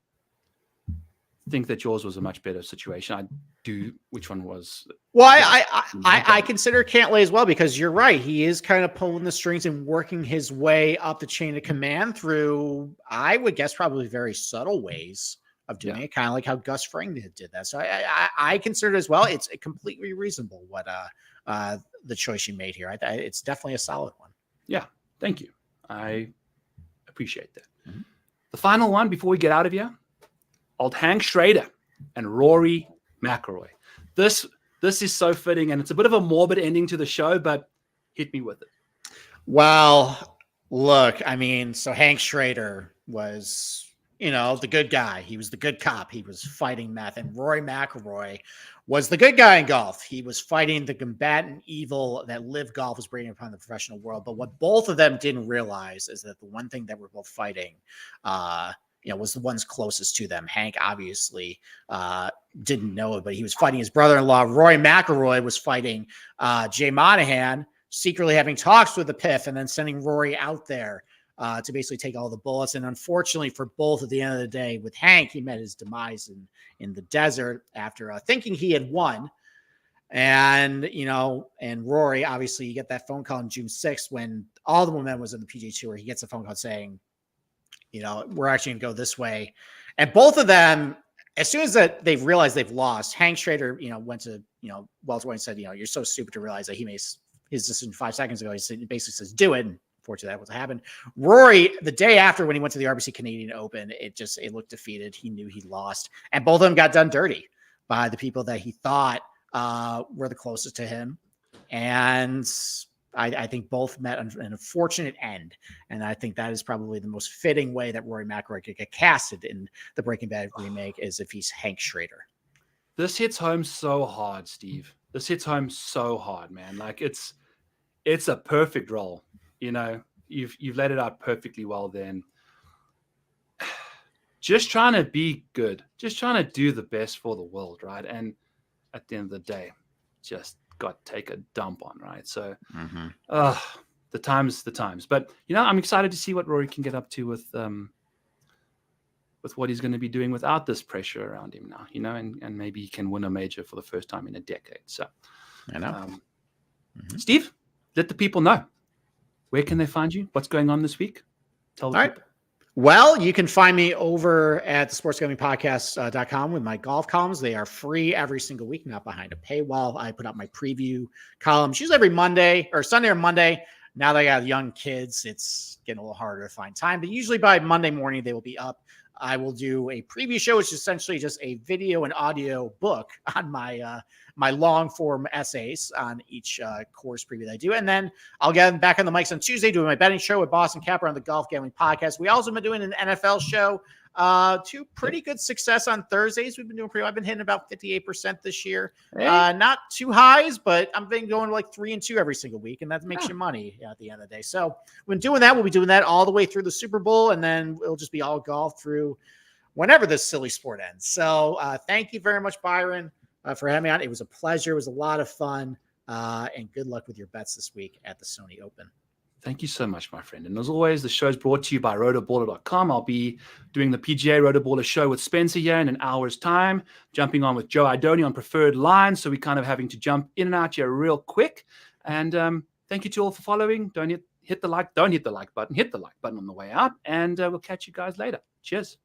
think that yours was a much better situation. I do. Which one was? Well, I consider Cantley as well, because you're right. He is kind of pulling the strings and working his way up the chain of command through, I would guess, probably very subtle ways of doing it, kind of like how Gus Fring did that. So I consider it as well. It's completely reasonable what the choice you made here. It's definitely a solid one. Yeah, thank you. I appreciate that. The final one before we get out of here, old Hank Schrader and Rory McIlroy. This is so fitting, and it's a bit of a morbid ending to the show, but hit me with it. Well, look, I mean, so Hank Schrader was, the good guy. He was the good cop. He was fighting meth. And Rory McIlroy was the good guy in golf. He was fighting the combatant evil that live golf was bringing upon the professional world. But what both of them didn't realize is that the one thing that we're both fighting, was the ones closest to them. Hank obviously didn't know it, but he was fighting his brother-in-law. Rory McIlroy was fighting Jay Monahan, secretly having talks with the Piff and then sending Rory out there to basically take all the bullets. And unfortunately for both, at the end of the day, with Hank, he met his demise in the desert after thinking he had won. And, and Rory, obviously, you get that phone call on June 6th when all the momentum was in the PGA Tour. He gets a phone call saying, we're actually going to go this way. And both of them, as soon as they've realized they've lost, Hank Schrader, went to, Wells and said, you're so stupid to realize that he made his decision 5 seconds ago. He basically says, do it. And fortunately, that was what happened. Rory, the day after when he went to the RBC Canadian Open, it looked defeated. He knew he lost. And both of them got done dirty by the people that he thought were the closest to him. And I think both met an unfortunate end. And I think that is probably the most fitting way that Rory McIlroy could get casted in the Breaking Bad remake, is if he's Hank Schrader. This hits home so hard, Steve. This hits home so hard, man. Like it's a perfect role. You've laid it out perfectly well then. just trying to be good, just trying to do the best for the world, right? And at the end of the day, just got to take a dump on, right? So, the times. But I'm excited to see what Rory can get up to with what he's going to be doing without this pressure around him now, and maybe he can win a major for the first time in a decade. So, I know. Steve, let the people know. Where can they find you? What's going on this week? Tell the people. Well, you can find me over at the sportsgamblingpodcast.com with my golf columns. They are free every single week, not behind a paywall. I put out my preview columns usually every Monday or Sunday or Monday. Now that I got young kids, it's getting a little harder to find time, but usually by Monday morning, they will be up. I will do a preview show, which is essentially just a video and audio book on my my long form essays on each course preview that I do. And then I'll get back on the mics on Tuesday doing my betting show with Boston Capper on the Golf Gambling Podcast. We also been doing an NFL show to pretty good success on Thursdays. We've been doing I've been hitting about 58% this year. Hey. Not too highs, but I've been going like 3-2 every single week, and that makes you money at the end of the day. So when doing that, we'll be doing that all the way through the Super Bowl, and then it'll just be all golf through whenever this silly sport ends. So thank you very much, Byron, for having me on. It was a pleasure. It was a lot of fun, and good luck with your bets this week at the Sony Open. Thank you so much, my friend. And as always, the show is brought to you by rotoballer.com. I'll be doing the PGA Rotoballer show with Spencer here in an hour's time, jumping on with Joe Idoni on preferred lines. So we're kind of having to jump in and out here real quick. And thank you to all for following. Don't hit the like button. Hit the like button on the way out. And we'll catch you guys later. Cheers.